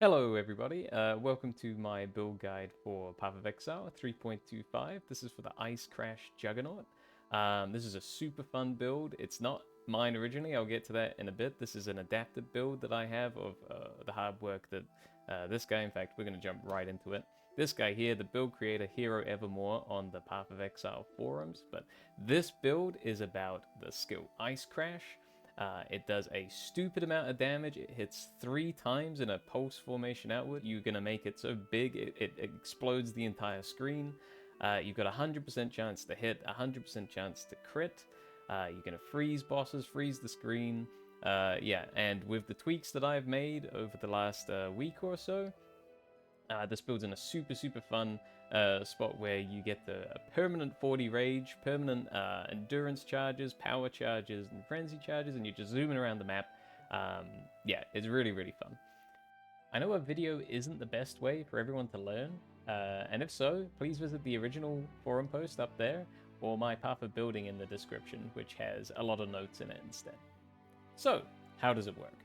Hello everybody, welcome to my build guide for Path of Exile 3.25. This is for the Ice Crash Juggernaut. This is a super fun build. It's not mine originally, I'll get to that in a bit. This is an adapted build that I have of the hard work that this guy, in fact, we're going to jump right into it. This guy here, the build creator, HeroEvermore on the Path of Exile forums, but this build is about the skill Ice Crash. It does a stupid amount of damage. It hits 3 times in a pulse formation outward. You're going to make it so big it explodes the entire screen. You've got a 100% chance to hit, 100% chance to crit. You're going to freeze bosses, freeze the screen. Yeah, and with the tweaks that I've made over the last week or so, this build's in a super fun spot where you get the permanent 40 rage, permanent endurance charges, power charges, and frenzy charges, and you're just zooming around the map. Yeah, it's really fun. I know a video isn't the best way for everyone to learn, and if so, please visit the original forum post up there, or my path of building in the description, which has a lot of notes in it instead. So, how does it work?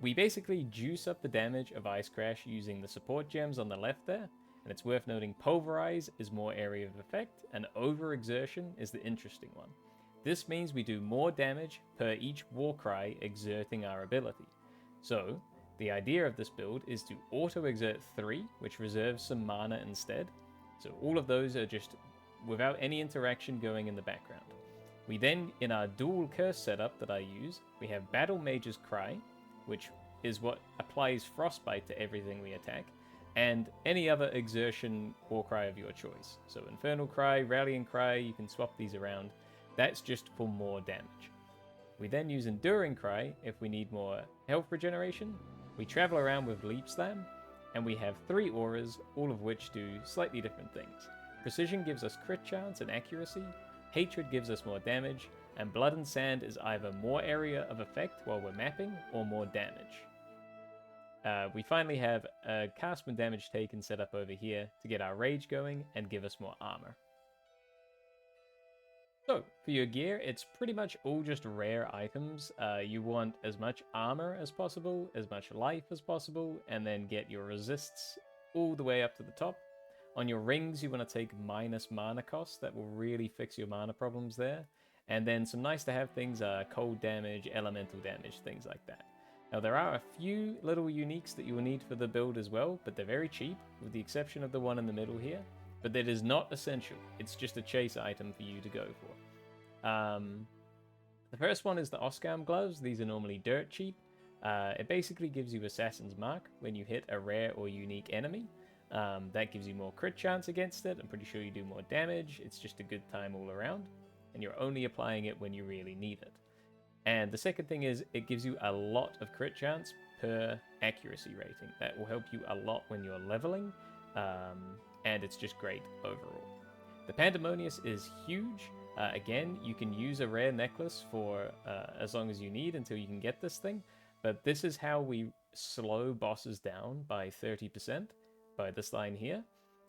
We basically juice up the damage of Ice Crash using the support gems on the left there, and it's worth noting Pulverize is more area of effect, and Overexertion is the interesting one. This means we do more damage per each Warcry exerting our ability. So, the idea of this build is to auto-exert 3, which reserves some mana instead. So all of those are just without any interaction going in the background. We then, in our dual curse setup that I use, we have Battle Mage's Cry, which is what applies Frostbite to everything we attack, and any other exertion Warcry of your choice. So Infernal Cry, Rallying Cry, you can swap these around. That's just for more damage. We then use Enduring Cry if we need more health regeneration. We travel around with Leap Slam, and we have 3 auras, all of which do slightly different things. Precision gives us crit chance and accuracy, Hatred gives us more damage, and Blood and Sand is either more area of effect while we're mapping, or more damage. We finally have a cast when damage taken set up over here to get our rage going and give us more armor. So, for your gear, it's pretty much all just rare items. You want as much armor as possible, as much life as possible, and then get your resists all the way up to the top. On your rings, you want to take minus mana cost. That will really fix your mana problems there. And then some nice to have things are cold damage, elemental damage, things like that. Now there are a few little uniques that you will need for the build as well, but they're very cheap, with the exception of the one in the middle here. But that is not essential. It's just a chase item for you to go for. The first one is the Oscam gloves. These are normally dirt cheap. It basically gives you Assassin's Mark when you hit a rare or unique enemy. That gives you more crit chance against it. I'm pretty sure you do more damage. It's just a good time all around. And you're only applying it when you really need it. And the second thing is it gives you a lot of crit chance per accuracy rating. That will help you a lot when you're leveling. And it's just great overall. The Pandemonious is huge. Again, you can use a rare necklace for as long as you need until you can get this thing. But this is how we slow bosses down by 30%. By this line here.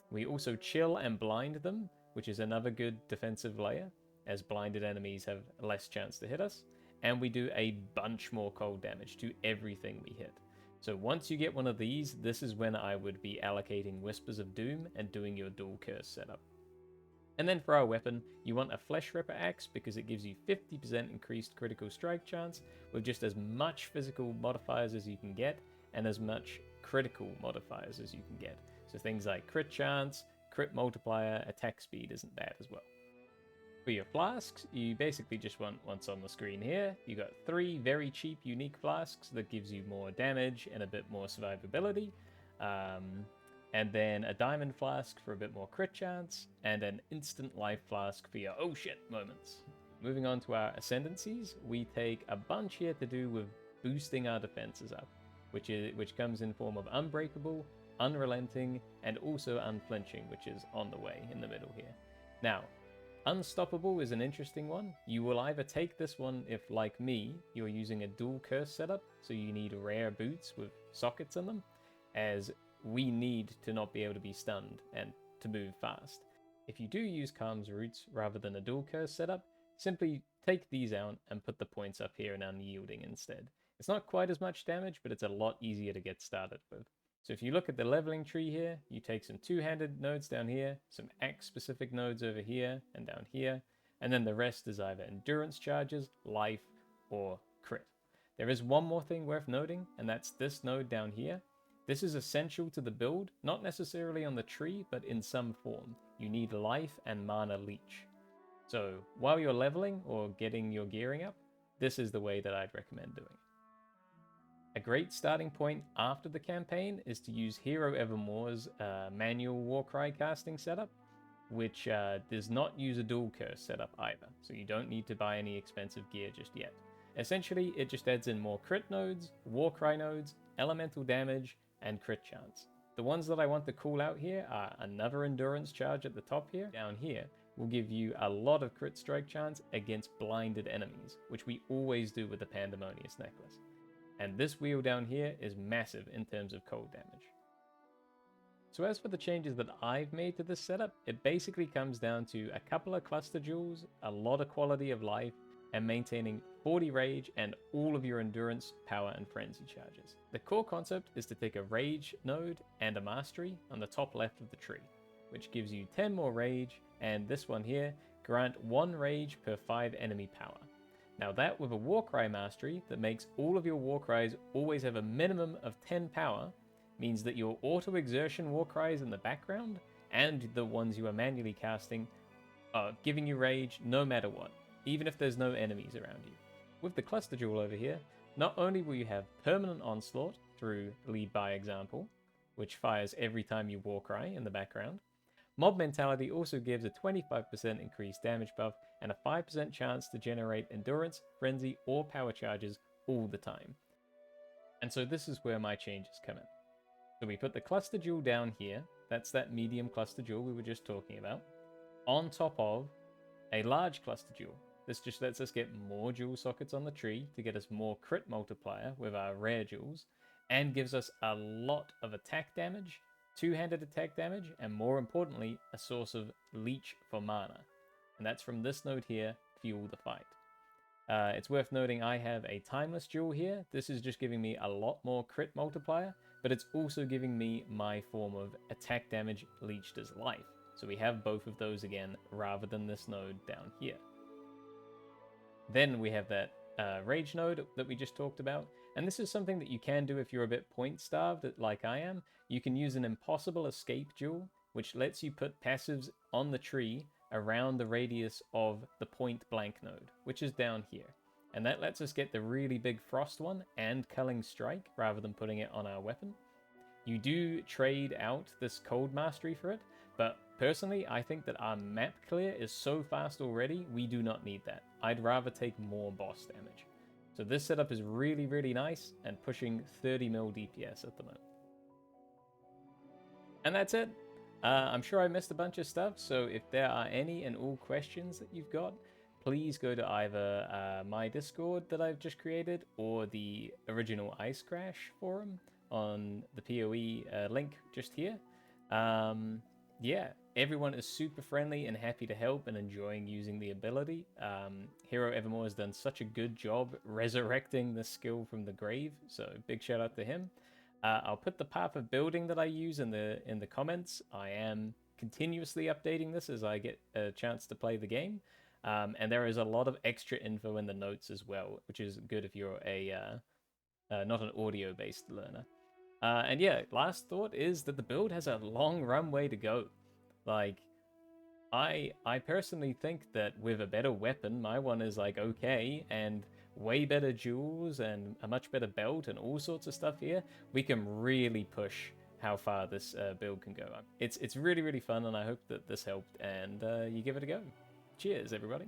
We also chill and blind them, which is another good defensive layer, as blinded enemies have less chance to hit us. And we do a bunch more cold damage to everything we hit. So once you get one of these, this is when I would be allocating Whispers of Doom and doing your dual curse setup. And then for our weapon, you want a Flesh Ripper Axe because it gives you 50% increased critical strike chance with just as much physical modifiers as you can get and as much critical modifiers as you can get. So things like crit chance, crit multiplier, attack speed isn't bad as well. For your flasks, you basically just want what's on the screen here. You got 3 very cheap unique flasks that gives you more damage and a bit more survivability. And then a diamond flask for a bit more crit chance, and an instant life flask for your oh shit moments. Moving on to our Ascendancies, we take a bunch here to do with boosting our defenses up, which comes in form of Unbreakable, Unrelenting, and also Unflinching, which is on the way in the middle here. Now, Unstoppable is an interesting one. You will either take this one if, like me, you're using a dual curse setup, so you need rare boots with sockets in them, as we need to not be able to be stunned and to move fast. If you do use Calm's Roots rather than a dual curse setup, simply take these out and put the points up here in Unyielding instead. It's not quite as much damage, but it's a lot easier to get started with. So if you look at the leveling tree here, you take some two-handed nodes down here, some axe-specific nodes over here and down here, and then the rest is either endurance charges, life, or crit. There is one more thing worth noting, and that's this node down here. This is essential to the build, not necessarily on the tree, but in some form. You need life and mana leech. So while you're leveling or getting your gearing up, this is the way that I'd recommend doing it. A great starting point after the campaign is to use HeroEvermore's manual Warcry casting setup, which does not use a dual curse setup either, so you don't need to buy any expensive gear just yet. Essentially, it just adds in more crit nodes, Warcry nodes, elemental damage, and crit chance. The ones that I want to call out here are another endurance charge at the top here. Down here will give you a lot of crit strike chance against blinded enemies, which we always do with the Pandemonious necklace. And this wheel down here is massive in terms of cold damage. So as for the changes that I've made to this setup, it basically comes down to a couple of cluster jewels, a lot of quality of life, and maintaining 40 rage and all of your endurance, power, and frenzy charges. The core concept is to take a rage node and a mastery on the top left of the tree, which gives you 10 more rage, and this one here, grant 1 rage per 5 enemy power. Now that with a Warcry mastery that makes all of your Warcries always have a minimum of 10 power, means that your auto-exertion Warcries in the background, and the ones you are manually casting, are giving you rage no matter what, even if there's no enemies around you. With the cluster jewel over here, not only will you have permanent onslaught through lead by example, which fires every time you Warcry in the background, Mob Mentality also gives a 25% increased damage buff and a 5% chance to generate endurance, frenzy, or power charges all the time. And so this is where my changes come in. So we put the cluster jewel down here, that's that medium cluster jewel we were just talking about, on top of a large cluster jewel. This just lets us get more jewel sockets on the tree to get us more crit multiplier with our rare jewels, and gives us a lot of attack damage, two-handed attack damage, and more importantly, a source of leech for mana. And that's from this node here, Fuel the Fight. It's worth noting I have a timeless jewel here. This is just giving me a lot more crit multiplier, but it's also giving me my form of attack damage leeched as life. So we have both of those again, rather than this node down here. Then we have that rage node that we just talked about. And this is something that you can do if you're a bit point starved, like I am. You can use an impossible escape jewel, which lets you put passives on the tree around the radius of the point blank node, which is down here. And that lets us get the really big frost one and Culling Strike rather than putting it on our weapon. You do trade out this cold mastery for it, but personally I think that our map clear is so fast already, we do not need that. I'd rather take more boss damage. So this setup is really, really nice and pushing 30 mil DPS at the moment. And that's it. I'm sure I missed a bunch of stuff, so if there are any and all questions that you've got, please go to either my Discord that I've just created or the original Ice Crash forum on the POE link just here. Yeah, everyone is super friendly and happy to help and enjoying using the ability. HeroEvermore has done such a good job resurrecting the skill from the grave, so big shout out to him. I'll put the path of building that I use in the comments. I am continuously updating this as I get a chance to play the game. And there is a lot of extra info in the notes as well, which is good if you're not an audio-based learner. And yeah, last thought is that the build has a long runway to go. Like, I personally think that with a better weapon, my one is like okay, and way better jewels and a much better belt and all sorts of stuff here, we can really push how far this build can go. It's really, really fun, and I hope that this helped, and you give it a go. Cheers, everybody.